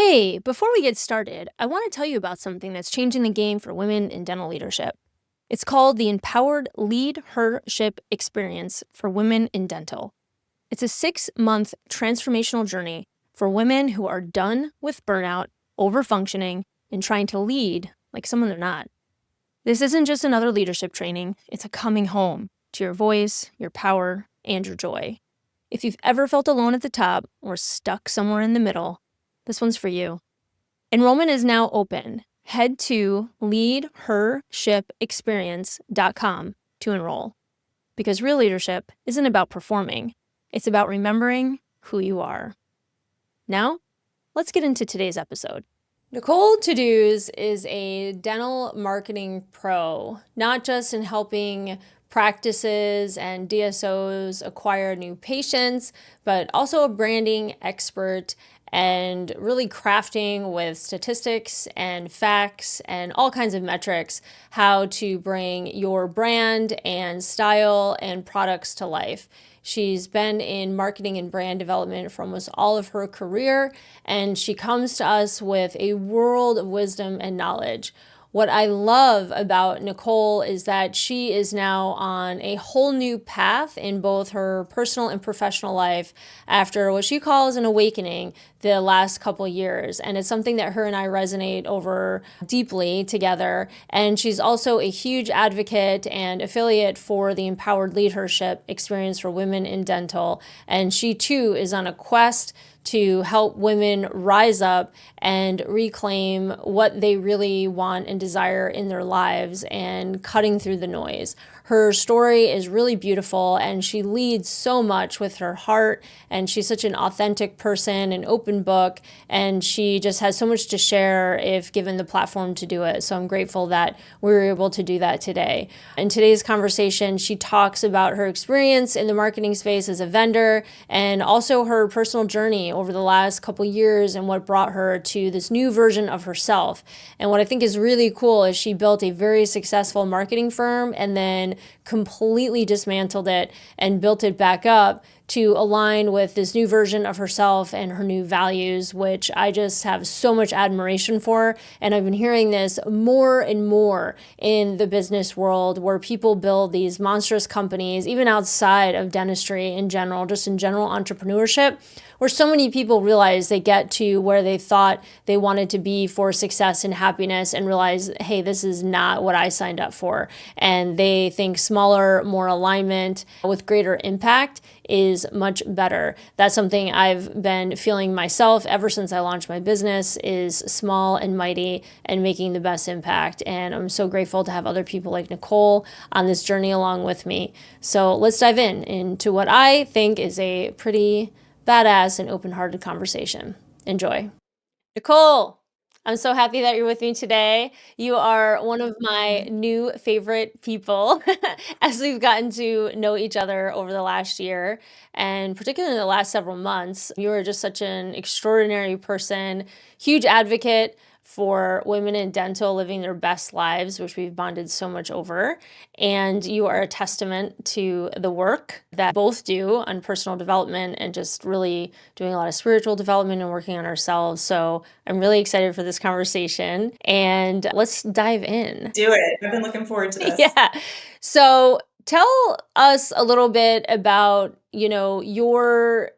Hey, before we get started, I want to tell you about something that's changing the game for women in dental leadership. It's called the Empowered Leadership Experience for Women in Dental. It's a 6-month transformational journey for women who are done with burnout, overfunctioning, and trying to lead like someone they're not. This isn't just another leadership training, it's a coming home to your voice, your power, and your joy. If you've ever felt alone at the top or stuck somewhere in the middle, this one's for you. Enrollment is now open. Head to leadhershipexperience.com to enroll. Because real leadership isn't about performing, it's about remembering who you are. Now, let's get into today's episode. Nicole Toudouze is a dental marketing pro, not just in helping practices and DSOs acquire new patients, but also a branding expert and really crafting with statistics and facts and all kinds of metrics how to bring your brand and style and products to life. She's been in marketing and brand development for almost all of her career, and she comes to us with a world of wisdom and knowledge. What I love about Nicole is that she is now on a whole new path in both her personal and professional life after what she calls an awakening the last couple years. And it's something that her and I resonate over deeply together. And she's also a huge advocate and affiliate for the Empowered Leadership Experience for Women in Dental. And she too is on a quest to help women rise up and reclaim what they really want and desire in their lives and cutting through the noise. Her story is really beautiful and she leads so much with her heart, and she's such an authentic person, an open book, and she just has so much to share if given the platform to do it. So I'm grateful that we were able to do that today. In today's conversation, she talks about her experience in the marketing space as a vendor and also her personal journey over the last couple years and what brought her to this new version of herself. And what I think is really cool is she built a very successful marketing firm and then completely dismantled it and built it back up to align with this new version of herself and her new values, which I just have so much admiration for. And I've been hearing this more and more in the business world, where people build these monstrous companies, even outside of dentistry in general, just in general entrepreneurship, where so many people realize they get to where they thought they wanted to be for success and happiness and realize, hey, this is not what I signed up for. And they think smaller, more alignment with greater impact is much better. That's something I've been feeling myself ever since I launched my business, is small and mighty and making the best impact. And I'm so grateful to have other people like Nicole on this journey along with me. So let's dive into what I think is a pretty badass and open-hearted conversation. Enjoy. Nicole, I'm so happy that you're with me today. You are one of my new favorite people as we've gotten to know each other over the last year, and particularly in the last several months. You are just such an extraordinary person, huge advocate for women in dental living their best lives, which we've bonded so much over. And you are a testament to the work that both do on personal development and just really doing a lot of spiritual development and working on ourselves. So I'm really excited for this conversation, and let's dive in. Do it. I've been looking forward to this. Yeah. So tell us a little bit about, your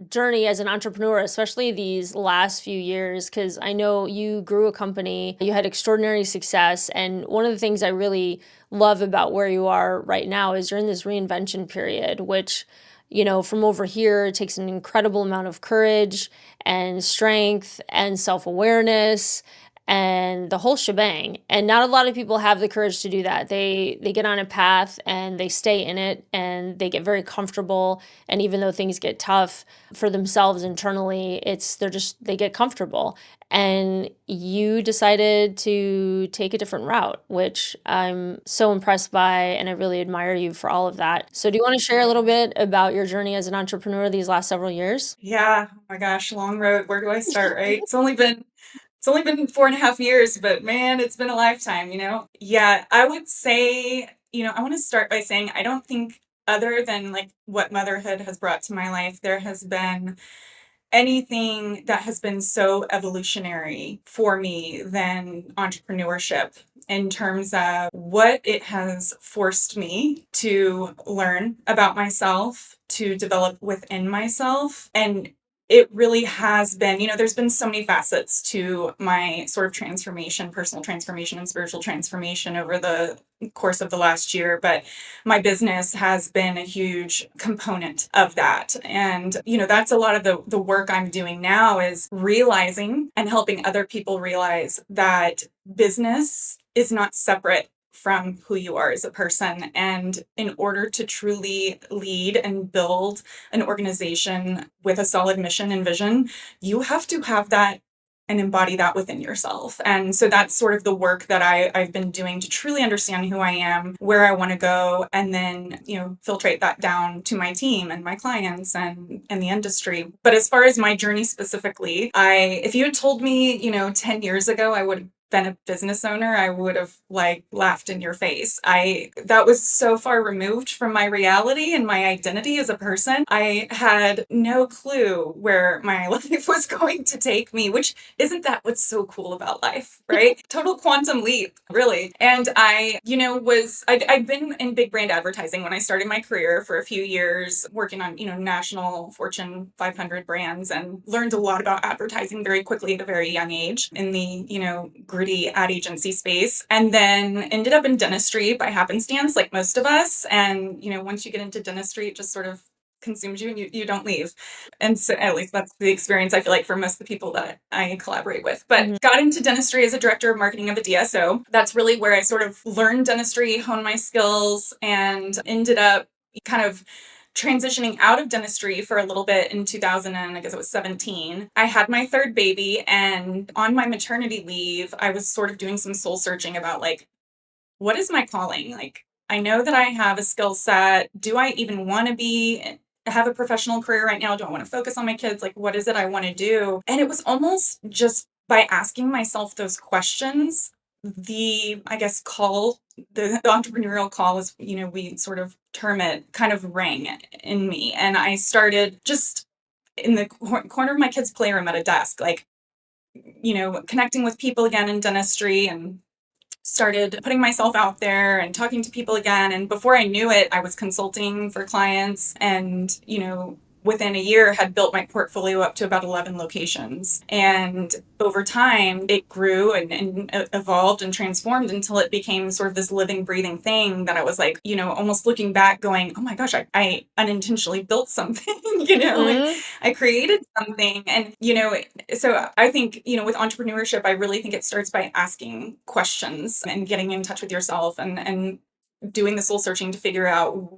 journey as an entrepreneur, especially these last few years, because I know you grew a company, you had extraordinary success. And one of the things I really love about where you are right now is you're in this reinvention period, which, from over here, it takes an incredible amount of courage and strength and self-awareness and the whole shebang. And not a lot of people have the courage to do that. They get on a path and they stay in it and they get very comfortable. And even though things get tough for themselves internally, they get comfortable. And you decided to take a different route, which I'm so impressed by, and I really admire you for all of that. So do you want to share a little bit about your journey as an entrepreneur these last several years? Yeah. Oh my gosh, long road. Where do I start, right? It's only been 4.5 years, but man, it's been a lifetime. Yeah, I would say, I want to start by saying I don't think, other than like what motherhood has brought to my life, there has been anything that has been so evolutionary for me than entrepreneurship in terms of what it has forced me to learn about myself, to develop within myself. And it really has been, there's been so many facets to my sort of transformation, personal transformation and spiritual transformation over the course of the last year. But my business has been a huge component of that. And, that's a lot of the work I'm doing now is realizing and helping other people realize that business is not separate from who you are as a person. And in order to truly lead and build an organization with a solid mission and vision, you have to have that and embody that within yourself. And so that's sort of the work that I've been doing to truly understand who I am, where I want to go, and then, filtrate that down to my team and my clients and the industry. But as far as my journey specifically, if you had told me, 10 years ago, I would have been a business owner, I would have laughed in your face. That was so far removed from my reality and my identity as a person. I had no clue where my life was going to take me, which isn't that what's so cool about life, right? Total quantum leap, really. And I'd been in big brand advertising when I started my career for a few years, working on, national Fortune 500 brands, and learned a lot about advertising very quickly at a very young age in the, gritty ad agency space, and then ended up in dentistry by happenstance, like most of us. And, once you get into dentistry, it just sort of consumes you and you don't leave. And so at least that's the experience I feel like for most of the people that I collaborate with. But got into dentistry as a director of marketing of a DSO. That's really where I sort of learned dentistry, honed my skills, and ended up kind of transitioning out of dentistry for a little bit in 2000, and I guess it was 17. I had my third baby, and on my maternity leave, I was sort of doing some soul searching about what is my calling? I know that I have a skill set. Do I even want to have a professional career right now? Do I want to focus on my kids? What is it I want to do? And it was almost just by asking myself those questions, I guess, the entrepreneurial call, as we sort of term it, kind of rang in me. And I started just in the corner of my kids' playroom at a desk, connecting with people again in dentistry, and started putting myself out there and talking to people again. And before I knew it, I was consulting for clients, and, within a year had built my portfolio up to about 11 locations. And over time, it grew and evolved and transformed until it became sort of this living, breathing thing that I was almost looking back going, oh my gosh, I unintentionally built something, I created something. And, so I think, with entrepreneurship, I really think it starts by asking questions and getting in touch with yourself and doing the soul searching to figure out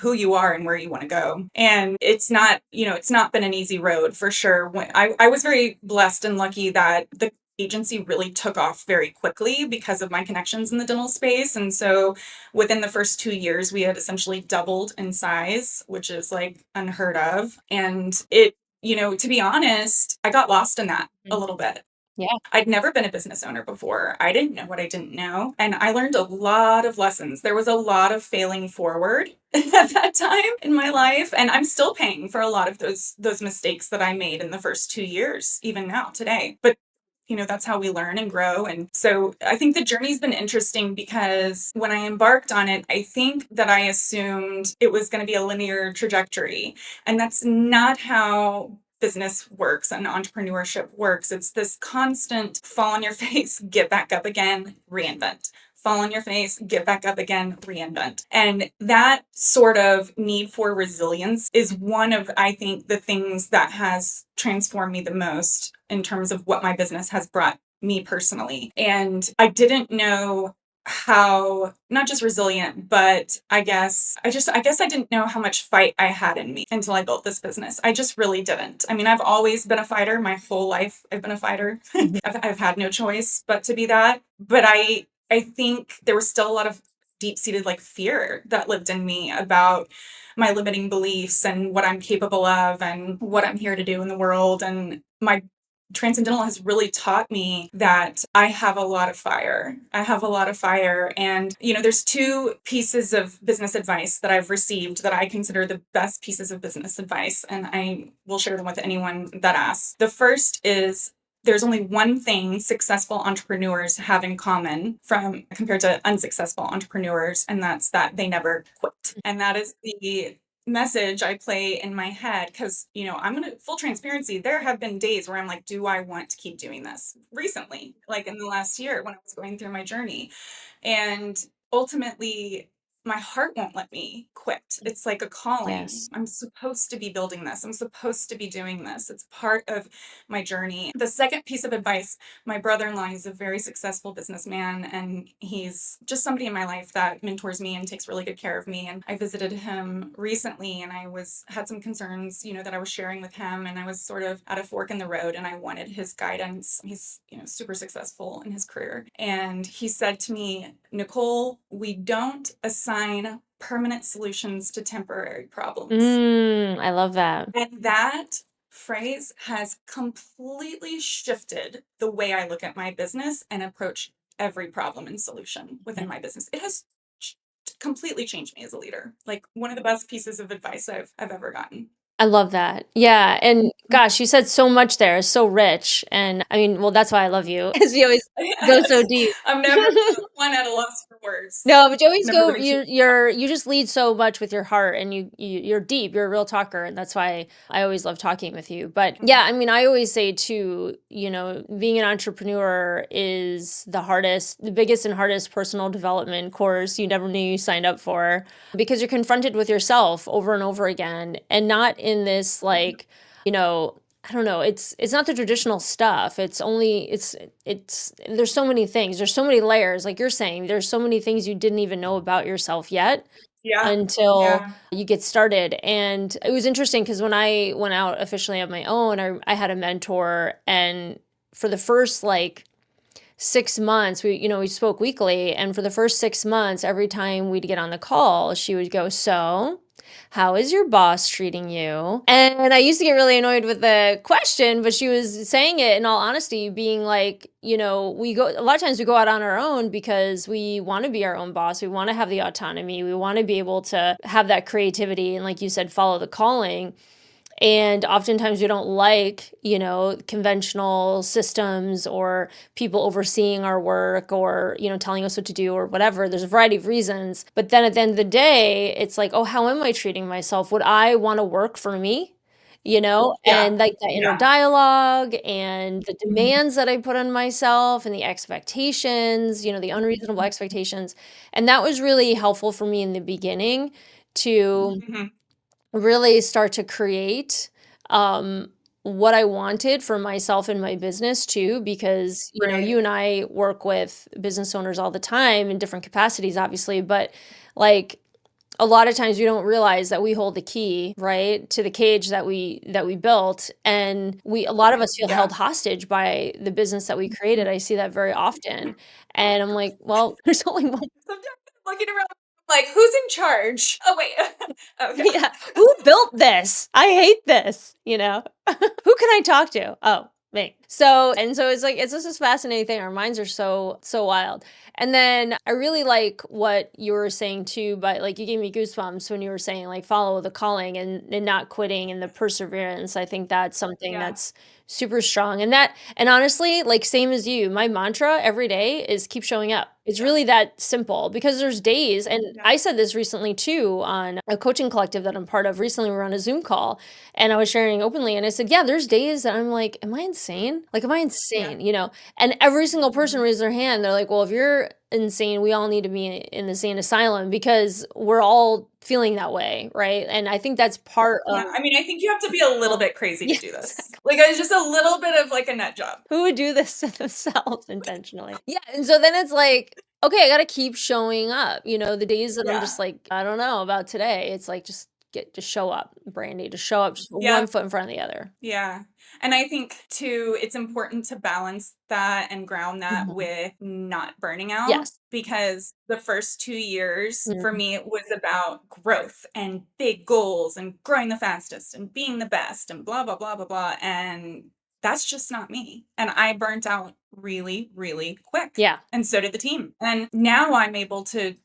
who you are and where you want to go. And it's not been an easy road for sure. I was very blessed and lucky that the agency really took off very quickly because of my connections in the dental space. And so within the first 2 years, we had essentially doubled in size, which is unheard of. And to be honest, I got lost in that a little bit. Yeah. I'd never been a business owner before. I didn't know what I didn't know. And I learned a lot of lessons. There was a lot of failing forward at that time in my life. And I'm still paying for a lot of those mistakes that I made in the first 2 years, even now today. But that's how we learn and grow. And so I think the journey's been interesting because when I embarked on it, I think that I assumed it was going to be a linear trajectory. And that's not how business works and entrepreneurship works. It's this constant fall on your face, get back up again, reinvent. Fall on your face, get back up again, reinvent. And that sort of need for resilience is one of, I think, the things that has transformed me the most in terms of what my business has brought me personally. And I didn't know how, not just resilient, but I guess I didn't know how much fight I had in me until I built this business. I just really didn't. I mean, I've always been a fighter. My whole life, I've been a fighter. I've had no choice but to be that. But I think there was still a lot of deep-seated fear that lived in me about my limiting beliefs and what I'm capable of and what I'm here to do in the world. And my Transcendental has really taught me that I have a lot of fire. I have a lot of fire. And, there's two pieces of business advice that I've received that I consider the best pieces of business advice. And I will share them with anyone that asks. The first is, there's only one thing successful entrepreneurs have in common compared to unsuccessful entrepreneurs, and that's that they never quit. And that is the message I play in my head, because I'm gonna full transparency, there have been days where I'm like, do I want to keep doing this? Recently, like in the last year when I was going through my journey, and ultimately my heart won't let me quit. It's like a calling. Yes. I'm supposed to be building this. I'm supposed to be doing this. It's part of my journey. The second piece of advice, my brother-in-law, he's a very successful businessman, and he's just somebody in my life that mentors me and takes really good care of me. And I visited him recently, and had some concerns, that I was sharing with him, and I was sort of at a fork in the road, and I wanted his guidance. He's, super successful in his career. And he said to me, Nicole, we don't assign permanent solutions to temporary problems. I love that. And that phrase has completely shifted the way I look at my business and approach every problem and solution within my business. It has completely changed me as a leader. Like, one of the best pieces of advice I've ever gotten. I love that. Yeah. And gosh, you said so much there. It's so rich. And I mean, well, that's why I love you, because you always go so deep. I'm never one at a loss for words. No, but you always Never go, gonna keep. you just lead so much with your heart, and you're deep, you're a real talker. And that's why I always love talking with you. But yeah, I mean, I always say too, being an entrepreneur is the biggest and hardest personal development course you never knew you signed up for, because you're confronted with yourself over and over again, and not in this like, I don't know. It's not the traditional stuff. It's there's so many things. There's so many layers. Like you're saying, there's so many things you didn't even know about yourself yet Yeah. until Yeah. you get started. And it was interesting because when I went out officially on my own, I had a mentor, and for the first like 6 months, we spoke weekly, and for the first 6 months, every time we'd get on the call, she would go, "So, how is your boss treating you?" And I used to get really annoyed with the question, but she was saying it in all honesty, being like, a lot of times we go out on our own because we want to be our own boss. We want to have the autonomy. We want to be able to have that creativity and, like you said, follow the calling. And oftentimes we don't like, conventional systems or people overseeing our work or, telling us what to do or whatever. There's a variety of reasons. But then at the end of the day, it's like, oh, how am I treating myself? Would I want to work for me? Yeah. And like that inner Yeah. dialogue and the demands that I put on myself and the expectations, the unreasonable expectations. And that was really helpful for me in the beginning to Mhm. really start to create what I wanted for myself and my business too, because Right. you and I work with business owners all the time in different capacities, obviously, but like a lot of times we don't realize that we hold the key, right, to the cage that we built, and a lot of us feel Yeah. held hostage by the business that we created. I see that very often, and I'm like, well, there's only one. Sometimes I'm looking around like, who's in charge? Oh, wait. Okay. Yeah. Who built this? I hate this, Who can I talk to? Oh, me. So it's like, it's just this fascinating thing. Our minds are so wild. And then I really like what you were saying too, but like you gave me goosebumps when you were saying like follow the calling and not quitting and the perseverance. I think that's something Yeah. that's super strong. And honestly, like same as you, my mantra every day is keep showing up. It's really that simple, because there's days, and Yeah. I said this recently too on a coaching collective that I'm part of. Recently, we were on a Zoom call, and I was sharing openly, and I said, yeah, there's days that I'm like, am I insane? Like, am I insane? And every single person raised their hand. They're like, well, if you're insane, we all need to be in the insane asylum, because we're all feeling that way, right? And I think that's part of. Yeah. I mean, I think you have to be a little bit crazy to Yeah, do this. exactly. Like, it's just a little bit of like a nut job. Who would do this to themselves intentionally? Yeah. And so then it's like, okay, I got to keep showing up. The days that I'm Yeah. just like, I don't know about today. It's like, just show up, Brandy, just show up, just Yeah. one foot in front of the other. Yeah. And I think too, it's important to balance that and ground that with not burning out, Yes. because the first 2 years for Mhm. me, it was about growth and big goals and growing the fastest and being the best and blah, blah, blah, blah, blah. And that's just not me. And I burnt out really, really quick. Yeah. And so did the team. And now I'm able to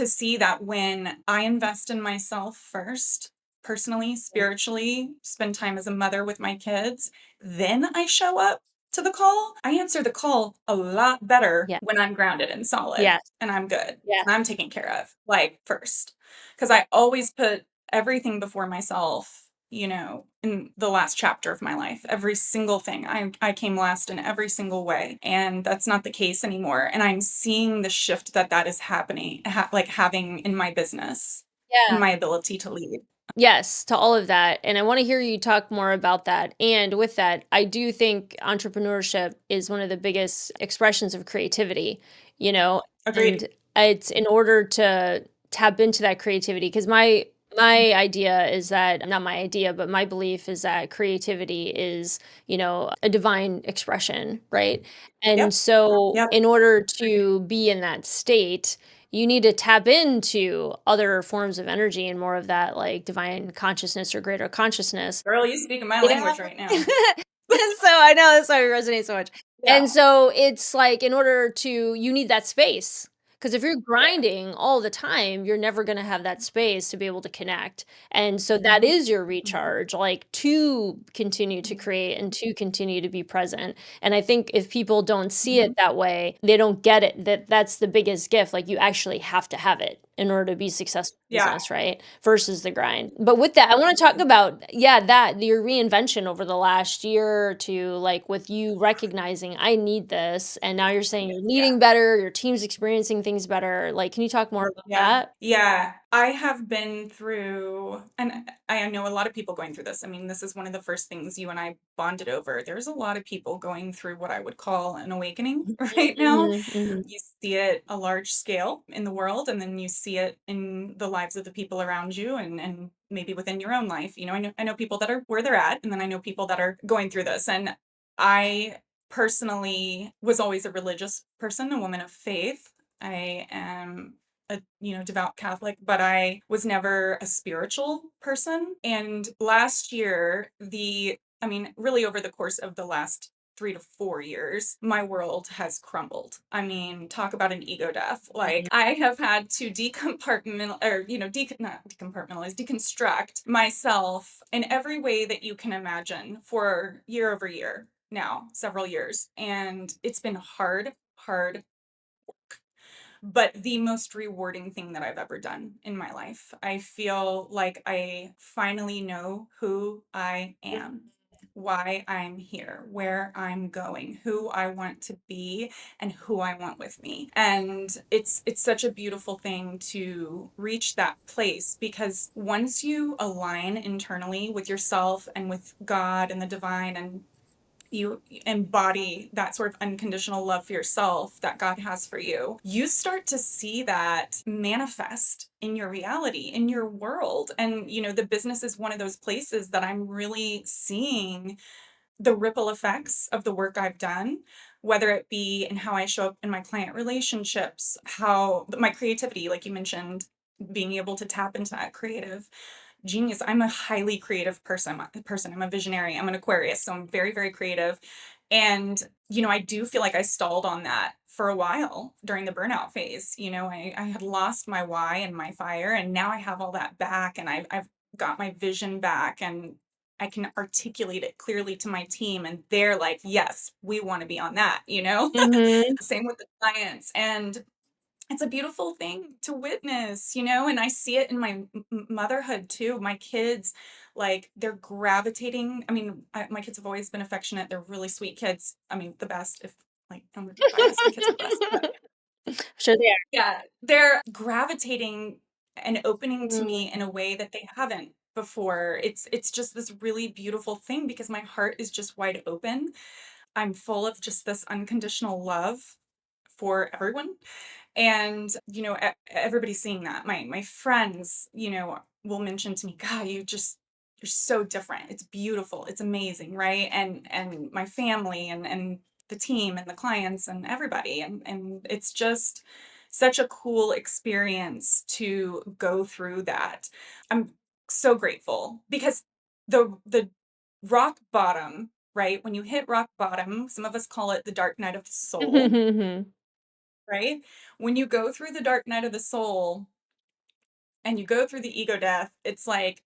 see that when I invest in myself first, personally, spiritually, spend time as a mother with my kids, then I show up to the call. I answer the call a lot better Yeah. when I'm grounded and solid Yeah. and I'm good Yeah. and I'm taken care of, like, first. Because I always put everything before myself, in the last chapter of my life. Every single thing. I came last in every single way. And that's not the case anymore. And I'm seeing the shift that is happening, like having in my business, in Yeah. my ability to lead. Yes, to all of that. And I want to hear you talk more about that. And with that, I do think entrepreneurship is one of the biggest expressions of creativity, you know, Agreed. and it's in order to tap into that creativity because my idea is that not my idea, but my belief is that creativity is, a divine expression, right? And Yep. so Yep. in order to be in that state, you need to tap into other forms of energy and more of that like divine consciousness or greater consciousness. Girl, you speaking my Yeah. language right now. So I know that's why it resonates so much. Yeah. And so it's like in order to you need that space. Because if you're Yeah. grinding all the time, you're never going to have that space to be able to connect. And so that Mhm. is your Mhm. recharge, like to continue to Mhm. create and to continue to be present. And I think if people don't see Mhm. it that way, they don't get it that that's the biggest gift. Like you actually have to have it in order to be successful in Yeah. business, right? Versus the grind. But with that, I want to talk about, yeah, that your reinvention over the last year or two, like with you recognizing I need this. And now you're saying you're Yeah. leading better, your team's experiencing things better. Like, can you talk more about Yeah. that? Yeah. I have been through, and I know a lot of people going through this. I mean, this is one of the first things you and I bonded over. There's a lot of people going through what I would call an awakening right now. Mhm, mhm. You see it a large scale in the world, and then you see it in the lives of the people around you and maybe within your own life. I know people that are where they're at, and then I know people that are going through this. And I personally was always a religious person, a woman of faith. I am a devout Catholic, but I was never a spiritual person. And last year, really over the course of the last 3 to 4 years, my world has crumbled. I mean, talk about an ego death. Like I have had to not decompartmentalize, deconstruct myself in every way that you can imagine for year over year now, several years. And it's been hard, hard, but the most rewarding thing that I've ever done in my life. I feel like I finally know who I am, why I'm here, where I'm going, who I want to be, and who I want with me. And it's such a beautiful thing to reach that place, because once you align internally with yourself and with God and the divine, and you embody that sort of unconditional love for yourself that God has for you, you start to see that manifest in your reality, in your world. And, the business is one of those places that I'm really seeing the ripple effects of the work I've done, whether it be in how I show up in my client relationships, how my creativity, like you mentioned, being able to tap into that creative genius. I'm a highly creative person. I'm a visionary. I'm an Aquarius, so I'm very, very creative. And, I do feel like I stalled on that for a while during the burnout phase. I had lost my why and my fire, and now I have all that back, and I've got my vision back, and I can articulate it clearly to my team, and they're like, yes, we want to be on that. Mhm. Same with the clients. And it's a beautiful thing to witness, and I see it in my motherhood too. My kids, like, they're gravitating. I mean, my kids have always been affectionate. They're really sweet kids. I mean, the best. If, like, I'm gonna be biased, my kids are the best. But Sure they yeah, they're gravitating and opening to are. me in a way that they haven't before. It's just this really beautiful thing, because my heart is just wide open. I'm full of just this unconditional love for everyone. And, everybody's seeing that. My friends, will mention to me, God, you're so different. It's beautiful. It's amazing, right? And my family and the team and the clients and everybody. And it's just such a cool experience to go through that. I'm so grateful, because the rock bottom right? When you hit rock bottom, some of us call it the dark night of the soul, right? When you go through the dark night of the soul and you go through the ego death, it's like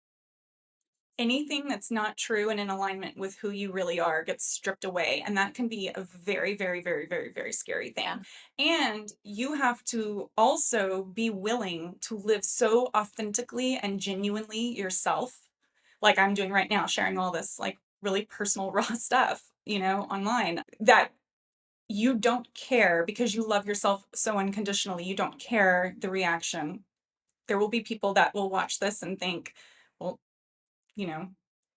anything that's not true and in alignment with who you really are gets stripped away. And that can be a very, very, very, very, very scary thing. And you have to also be willing to live so authentically and genuinely yourself, like I'm doing right now, sharing all this like really personal, raw stuff, online, that you don't care because you love yourself so unconditionally. You don't care the reaction. There will be people that will watch this and think, well, you know,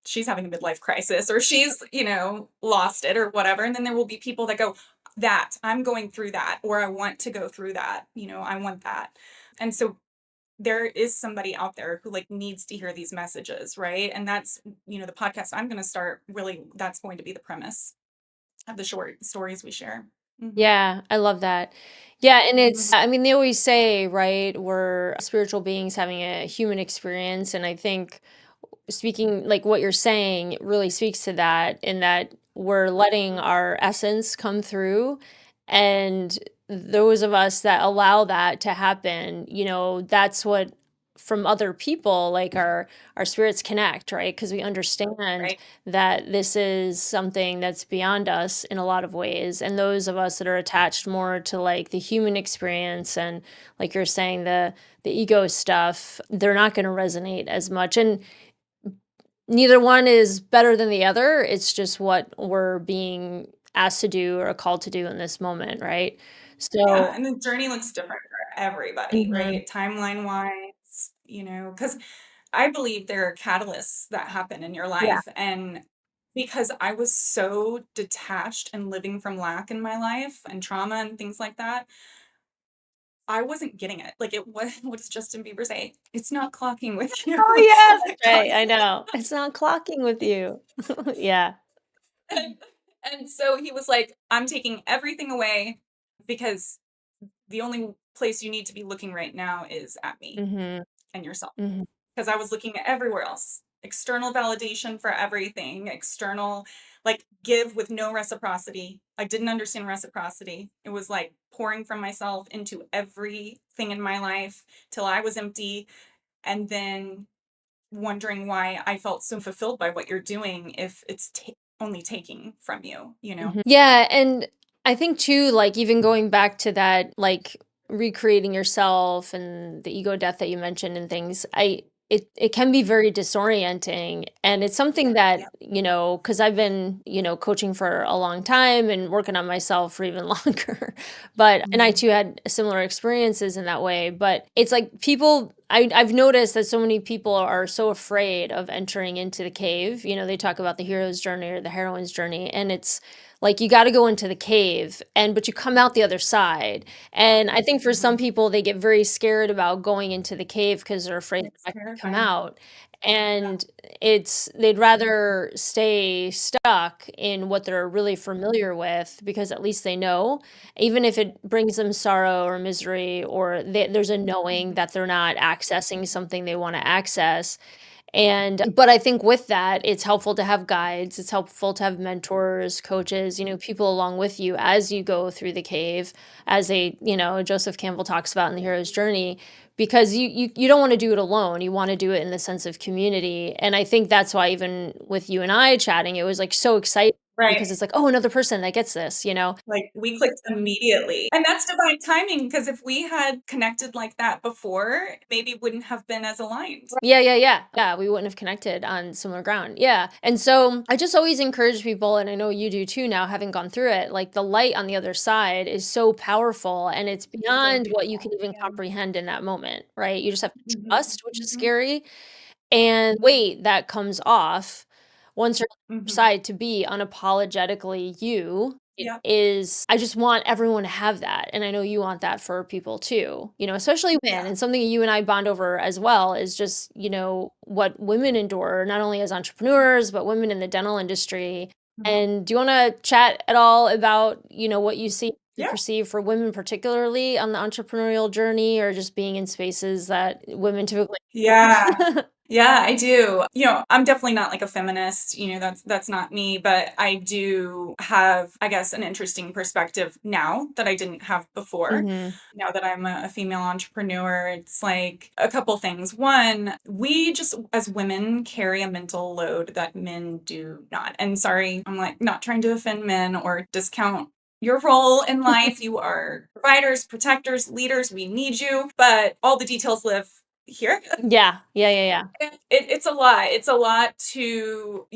she's having a midlife crisis or she's, lost it or whatever. And then there will be people that go, that I'm going through that, or I want to go through that, I want that. And so there is somebody out there who like needs to hear these messages, right? And that's, the podcast I'm going to start, really, that's going to be the premise of the short stories we share. Yeah, I love that. Yeah, and I mean, they always say, right, we're spiritual beings having a human experience. And I think speaking like what you're saying really speaks to that, in that we're letting our essence come through. And those of us that allow that to happen, that's what, from other people, like our spirits connect, right? Because we understand Right. that this is something that's beyond us in a lot of ways. And those of us that are attached more to like the human experience and, like you're saying, the ego stuff, they're not going to resonate as much. And neither one is better than the other. It's just what we're being asked to do or called to do in this moment, right? Yeah. So, And the journey looks different for everybody, mhm. right? Timeline wise, because I believe there are catalysts that happen in your Yeah. life. And because I was so detached and living from lack in my life and trauma and things like that, I wasn't getting it. Like, what does Justin Bieber say? It's not clocking with you. Oh, It's yeah, not that's right. I clocking. know. It's not clocking with you. Yeah. And, and so he was like, I'm taking everything away because the only place you need to be looking right now is at me Mhm. and yourself. Mhm. Because I was looking at everywhere else. External validation for everything, external, like give with no reciprocity. I didn't understand reciprocity. It was like pouring from myself into everything in my life till I was empty. And then wondering why I felt so fulfilled by what you're doing if it's only taking from you, you know? Mhm. Yeah, and I think too, like even going back to that, like recreating yourself and the ego death that you mentioned and things, it can be very disorienting. And it's something that, Yeah. because I've been, coaching for a long time and working on myself for even longer. But and I Mhm. too had similar experiences in that way. But it's like people I've noticed that so many people are so afraid of entering into the cave. They talk about the hero's journey or the heroine's journey, and it's like you gotta go into the cave, but you come out the other side. And I think for some Mhm. people, they get very scared about going into the cave because 'cause they're afraid they're It's not gonna come terrifying. out. Yeah. And they'd rather stay stuck in what they're really familiar with, because at least they know, even if it brings them sorrow or misery, or there's a knowing Mhm. that they're not accessing something they wanna access. And but I think with that, it's helpful to have guides, it's helpful to have mentors, coaches, people along with you as you go through the cave, as Joseph Campbell talks about in The Hero's Journey, because you don't wanna do it alone, you wanna do it in the sense of community. And I think that's why, even with you and I chatting, it was, like, so exciting, because Right. it's like, "Oh, another person that gets this?" Like, we clicked immediately. And that's divine timing, because if we had connected like that before, maybe wouldn't have been as aligned. Yeah, yeah, yeah. Yeah, we wouldn't have connected on similar ground. Yeah. And so I just always encourage people, and I know you do too now, having gone through it, like the light on the other side is so powerful, and it's So beyond what you can beautiful. even Yeah. comprehend in that moment, right? You just have to Mhm. trust, which is Mhm. scary, and weight that comes off once you're on the other Mhm. side, to be unapologetically you. It Yep. is I just want everyone to have that, and I know you want that for people too, especially women. Yeah. And something you and I bond over as well is just, what women endure, not only as entrepreneurs, but women in the dental industry. Mhm. And do you wanna chat at all about, what you see you Yeah. perceive for women, particularly on the entrepreneurial journey, or just being in spaces that women typically? Yeah. Yeah, I do. I'm definitely not like a feminist, that's not me, but I do have, I guess, an interesting perspective now that I didn't have before. Hmm. Now that I'm a female entrepreneur, it's like a couple things. One, we just as women carry a mental load that men do not. And sorry, I'm like not trying to offend men or discount your role in life. You are providers, protectors, leaders. We need you, but all the details live here. Yeah, yeah, yeah, yeah. It's a lot. It's a lot to,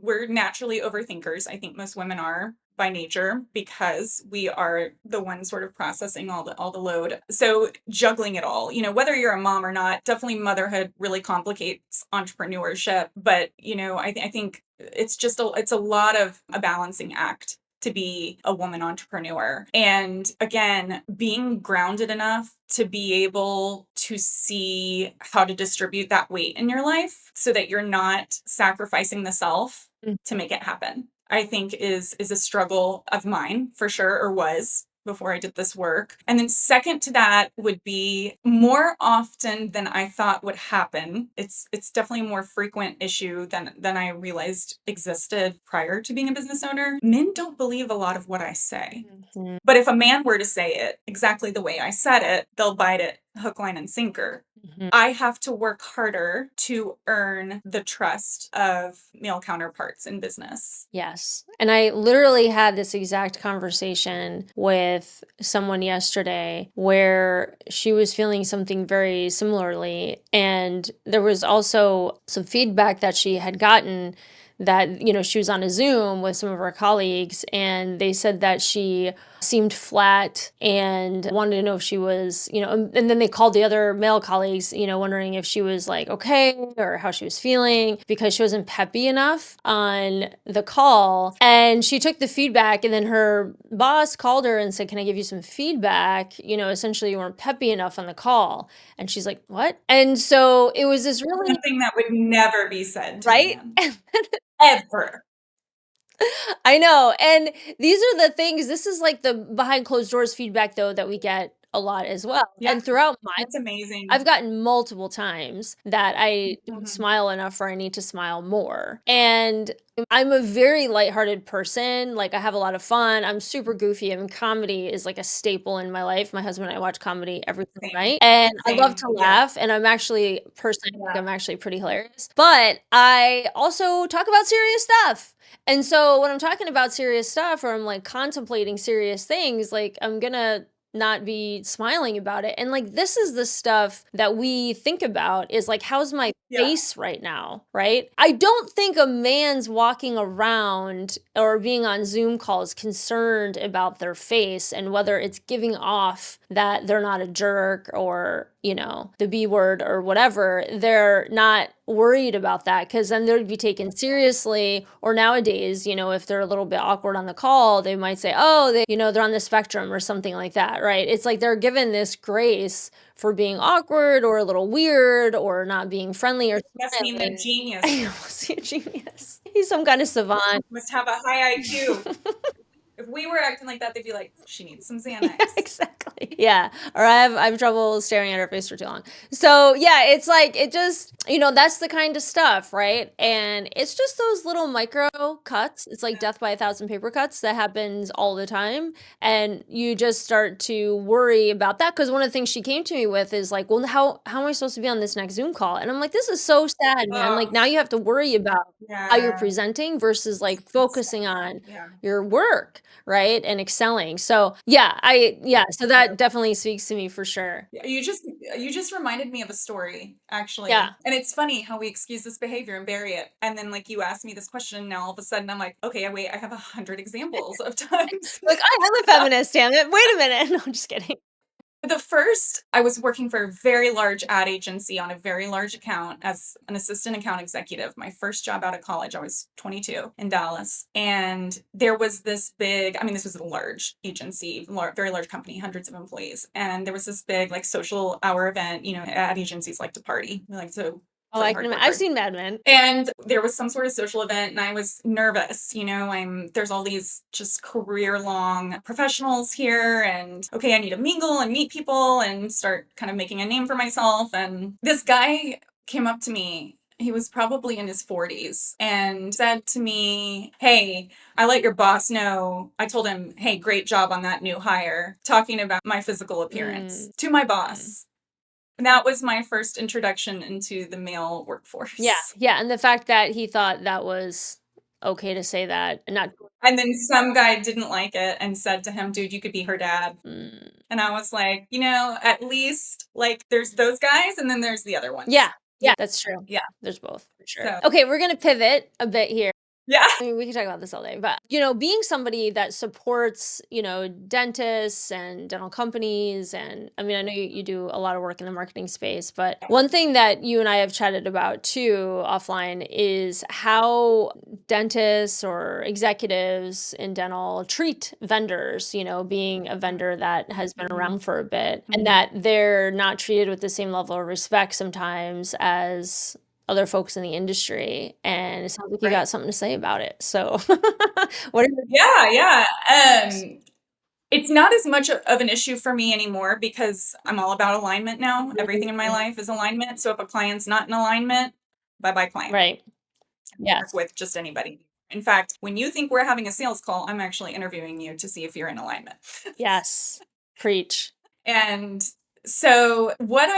we're naturally overthinkers. I think most women are by nature because we are the ones sort of processing all the load. So juggling it all, whether you're a mom or not, definitely motherhood really complicates entrepreneurship. But, I think it's a lot of a balancing act to be a woman entrepreneur. And again, being grounded enough to be able to see how to distribute that weight in your life so that you're not sacrificing the self to make it happen, I think is a struggle of mine for sure, or was before I did this work. And then second to that would be more often than I thought would happen. It's definitely a more frequent issue than I realized existed prior to being a business owner. Men don't believe a lot of what I say. Mhm. But if a man were to say it exactly the way I said it, they'll bite it hook, line, and sinker. Mhm. I have to work harder to earn the trust of male counterparts in business. Yes. And I literally had this exact conversation with someone yesterday where she was feeling something very similarly. And there was also some feedback that she had gotten that, she was on a Zoom with some of her colleagues, and they said that she seemed flat and wanted to know if she was, and then they called the other male colleagues, wondering if she was like okay or how she was feeling because she wasn't peppy enough on the call. And she took the feedback, and then her boss called her and said, "Can I give you some feedback? Essentially you weren't peppy enough on the call." And she's like, "What?" And so it was this really, Something that would never be said to a right? man. Ever. I know. And these are the things, this is like the behind closed doors feedback though that we get a lot as well. Yeah, And throughout my, that's amazing. I've gotten multiple times that I don't Mhm. smile enough or I need to smile more. And I'm a very lighthearted person. Like I have a lot of fun. I'm super goofy. I mean, comedy is like a staple in my life. My husband and I watch comedy every single Same. night, and I love Same. to Yeah. laugh. And I'm actually, personally, I think Yeah. I'm actually pretty hilarious. But I also talk about serious stuff. And so when I'm talking about serious stuff or I'm like contemplating serious things, like I'm gonna not be smiling about it. And like this is the stuff that we think about is like, how's my Yeah. face right now, right? I don't think a man's walking around or being on Zoom calls concerned about their face and whether it's giving off that they're not a jerk or, the B word or whatever. They're not worried about that because then they'd be taken seriously. Or nowadays, if they're a little bit awkward on the call, they might say, oh, they're on the spectrum or something like that, right? It's like they're given this grace for being awkward or a little weird or not being friendly or Must mean they're smiling. genius. I must be a genius. He's some kind of savant. Must have a high IQ. If we were acting like that, they'd be like, she needs some Yeah, Xanax. exactly. Yeah. Or I have trouble staring at her face for too long. So yeah, it's like it just, that's the kind of stuff, right? And it's just those little micro cuts. It's like death by a thousand paper cuts that happens all the time. And you just start to worry about that. Cause one of the things she came to me with is like, well, how am I supposed to be on this next Zoom call? And I'm like, this is so sad, man. Like Oh, now you have to worry about how you're yeah. presenting versus like focusing on Yeah. your work, right? And excelling. So so that definitely speaks to me for sure. Yeah, you just reminded me of a story, actually. Yeah. And it's funny how we excuse this behavior and bury it. And then like you asked me this question, and now all of a sudden I'm like, okay, wait, I have 100 examples of times. Like, I am a feminist, damn it. Wait a minute. No, I'm just kidding. The first, I was working for a very large ad agency on a very large account as an assistant account executive. My first job out of college, I was 22 in Dallas. And there was this big, this was a large agency, very large company, hundreds of employees. And there was this big like social hour event. Ad agencies like to party. We like to Oh, I can imagine. I've seen Mad Men. And there was some sort of social event and I was nervous, there's all these just career-long professionals here and okay, I need to mingle and meet people and start kind of making a name for myself. And this guy came up to me. He was probably in his 40s and said to me, "Hey, I let your boss know." I told him, "Hey, great job on that new hire," talking about my physical appearance to my boss. And that was my first introduction into the male workforce. Yeah. Yeah. And the fact that he thought that was okay to say that and not. And then some guy didn't like it and said to him, "Dude, you could be her dad." And I was like, at least like there's those guys and then there's the other ones. Yeah. Yeah. That's true. Yeah. There's both for sure. So- Okay. We're going to pivot a bit here. Yeah. I mean, we can talk about this all day, but being somebody that supports, dentists and dental companies, and I mean, I know you do a lot of work in the marketing space, but one thing that you and I have chatted about too offline is how dentists or executives in dental treat vendors, being a vendor that has been around for a bit, and that they're not treated with the same level of respect sometimes as other folks in the industry. And it sounds like you got something to say about it. So what are your- Yeah. It's not as much of an issue for me anymore because I'm all about alignment now. Everything in my life is alignment. So if a client's not in alignment, bye-bye client. Right. Yes. Work with just anybody. In fact, when you think we're having a sales call, I'm actually interviewing you to see if you're in alignment. Yes. Preach. And so what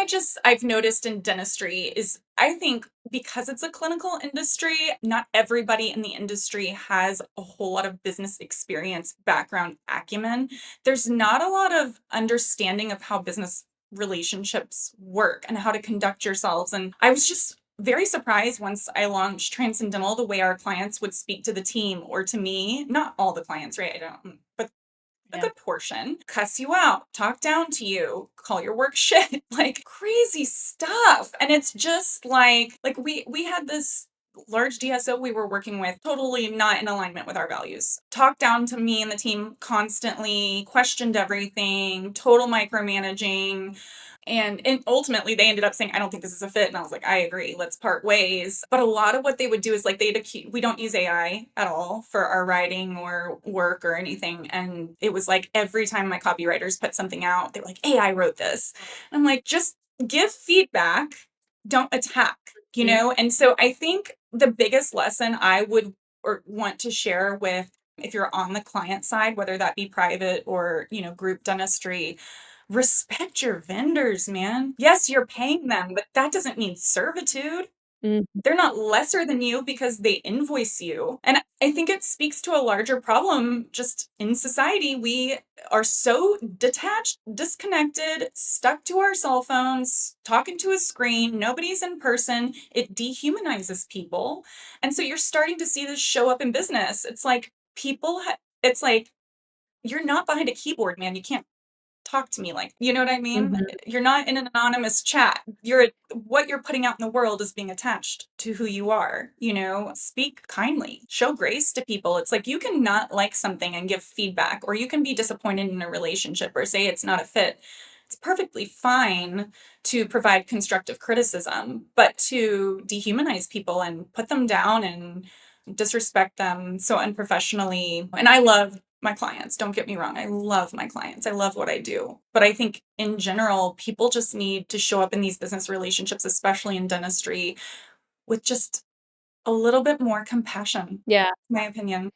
I've noticed in dentistry is I think because it's a clinical industry, not everybody in the industry has a whole lot of business experience, background, acumen. There's not a lot of understanding of how business relationships work and how to conduct yourselves. And I was just very surprised once I launched Transcendental, the way our clients would speak to the team or to me. Not all the clients, right? But a good portion, cuss you out, talk down to you, call your work shit, like crazy stuff. And it's just like we had this large DSO we were working with, totally not in alignment with our values. Talked down to me and the team constantly, questioned everything, total micromanaging. And ultimately they ended up saying, "I don't think this is a fit." And I was like, "I agree, let's part ways." But a lot of what they would do is like we don't use AI at all for our writing or work or anything. And it was like every time my copywriters put something out, they were like, "AI wrote this." And I'm like, just give feedback, don't attack, And so I think the biggest lesson I would or want to share with if you're on the client side, whether that be private or, group dentistry, respect your vendors, man. Yes, you're paying them, but that doesn't mean servitude. They're not lesser than you because they invoice you. And I think it speaks to a larger problem just in society. We are so detached, disconnected, stuck to our cell phones, talking to a screen. Nobody's in person. It dehumanizes people. And so you're starting to see this show up in business. It's like it's like, you're not behind a keyboard, man. You can't talk to me like, you know what I mean? You're not in an anonymous chat. What you're putting out in the world is being attached to who you are, Speak kindly, show grace to people. It's like you can not like something and give feedback, or you can be disappointed in a relationship or say it's not a fit. It's perfectly fine to provide constructive criticism, but to dehumanize people and put them down and disrespect them so unprofessionally. And I love my clients, don't get me wrong. I love my clients. I love what I do. But I think in general, people just need to show up in these business relationships, especially in dentistry, with just a little bit more compassion. Yeah. My opinion.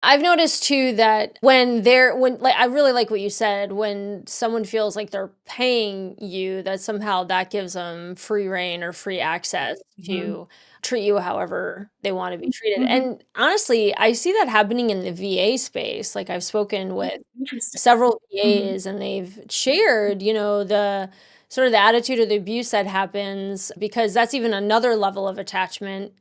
I've noticed too that when I really like what you said, when someone feels like they're paying you, that somehow that gives them free reign or free access to treat you however they want to be treated. And honestly, I see that happening in the VA space. Like I've spoken with several VAs and they've shared, the sort of the attitude or the abuse that happens, because that's even another level of detachment,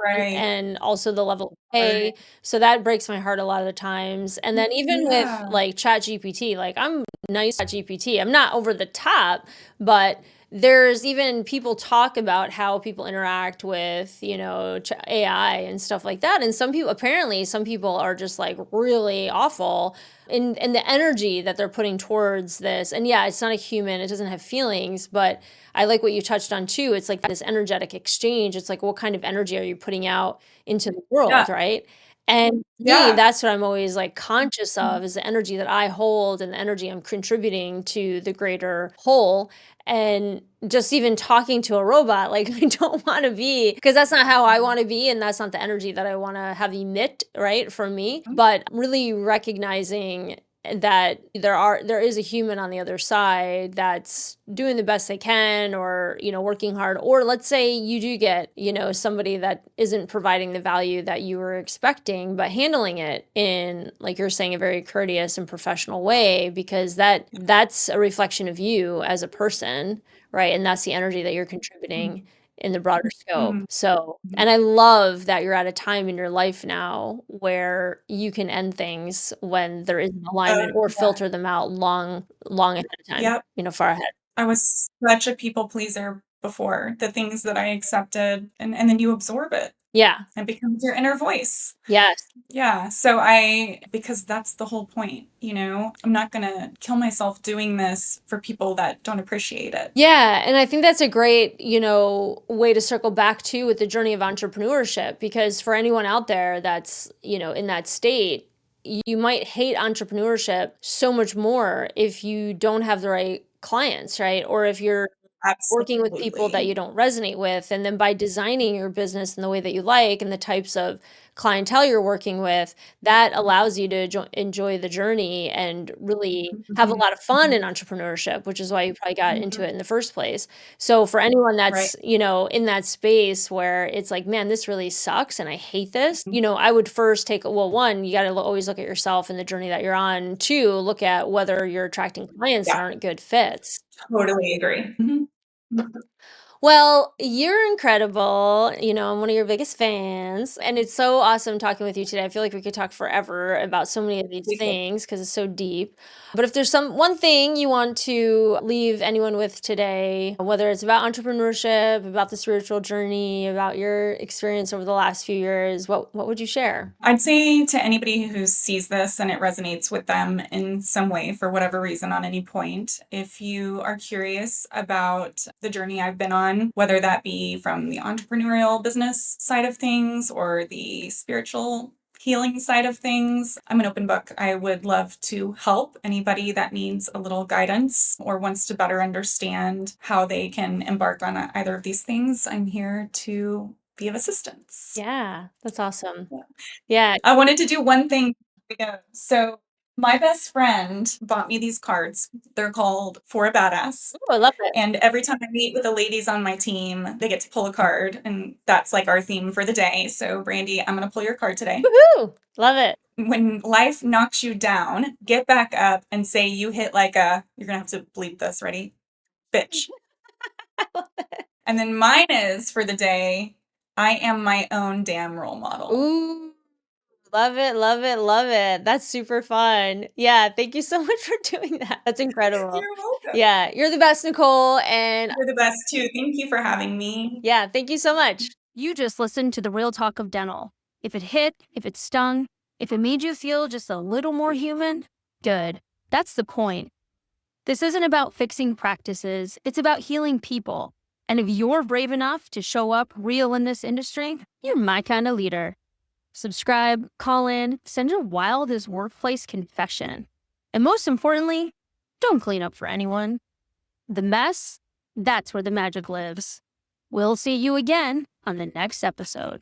and also the level of pay. So that breaks my heart a lot of the times. And then even with like Chat GPT, like I'm nice at GPT. I'm not over the top, but there's even people talk about how people interact with, AI and stuff like that. And some people are just like really awful in the energy that they're putting towards this. And yeah, it's not a human, it doesn't have feelings, but I like what you touched on too. It's like this energetic exchange. It's like, what kind of energy are you putting out into the world, Yeah. right? And me, Yeah. that's what I'm always like conscious of, is the energy that I hold and the energy I'm contributing to the greater whole. And just even talking to a robot, like I don't want to be, because that's not how I want to be. And that's not the energy that I want to have emit, right, from me. But really recognizing that there is a human on the other side that's doing the best they can, or working hard. Or let's say you do get somebody that isn't providing the value that you were expecting, but handling it in, like you're saying, a very courteous and professional way, because that's a reflection of you as a person, right? And that's the energy that you're contributing in the broader scope. So, and I love that you're at a time in your life now where you can end things when there is alignment, or Yeah. filter them out long ahead of time, Yep. far ahead. I was such a people pleaser before, the things that I accepted, and then you absorb it. Yeah. It becomes your inner voice. Yes. Yeah. So because that's the whole point, I'm not going to kill myself doing this for people that don't appreciate it. Yeah. And I think that's a great, way to circle back to with the journey of entrepreneurship, because for anyone out there that's, in that state, you might hate entrepreneurship so much more if you don't have the right clients, right? Or if you're working with people that Absolutely. you don't resonate with. And then by designing your business in the way that you like and the types of clientele you're working with, that allows you to enjoy the journey and really have a lot of fun in entrepreneurship, which is why you probably got into it in the first place. So for anyone that's, Right. in that space where it's like, man, this really sucks and I hate this, I would first one, you got to always look at yourself and the journey that you're on. Two, look at whether you're attracting clients that Yeah. aren't good fits. Totally agree. Well, you're incredible. I'm one of your biggest fans, and it's so awesome talking with you today. I feel like we could talk forever about so many of these We could. things because it's so deep. But if there's one thing you want to leave anyone with today, whether it's about entrepreneurship, about the spiritual journey, about your experience over the last few years, what would you share? I'd say to anybody who sees this and it resonates with them in some way for whatever reason on any point, if you are curious about the journey I've been on, whether that be from the entrepreneurial business side of things or the spiritual healing side of things, I'm an open book. I would love to help anybody that needs a little guidance or wants to better understand how they can embark on either of these things. I'm here to be of assistance. Yeah, that's awesome. Yeah. I wanted to do one thing. So my best friend bought me these cards. They're called For a Badass. Ooh, I love it. And every time I meet with the ladies on my team, they get to pull a card. And that's like our theme for the day. So, Brandy, I'm going to pull your card today. Woohoo! Love it. When life knocks you down, get back up and say you hit like you're going to have to bleep this. Ready? Bitch. And then mine is for the day, I am my own damn role model. Ooh. Love it, love it, love it. That's super fun. Yeah, thank you so much for doing that. That's incredible. You're welcome. Yeah, you're the best, Nicole, and You're the best too. Thank you for having me. yeah, thank you so much. You just listened to the real talk of dental. If it hit, if it stung, if it made you feel just a little more human, good. That's the point. This isn't about fixing practices, it's about healing people. And if you're brave enough to show up real in this industry, you're my kind of leader. Subscribe, call in, send your wildest workplace confession. And most importantly, don't clean up for anyone. The mess, that's where the magic lives. We'll see you again on the next episode.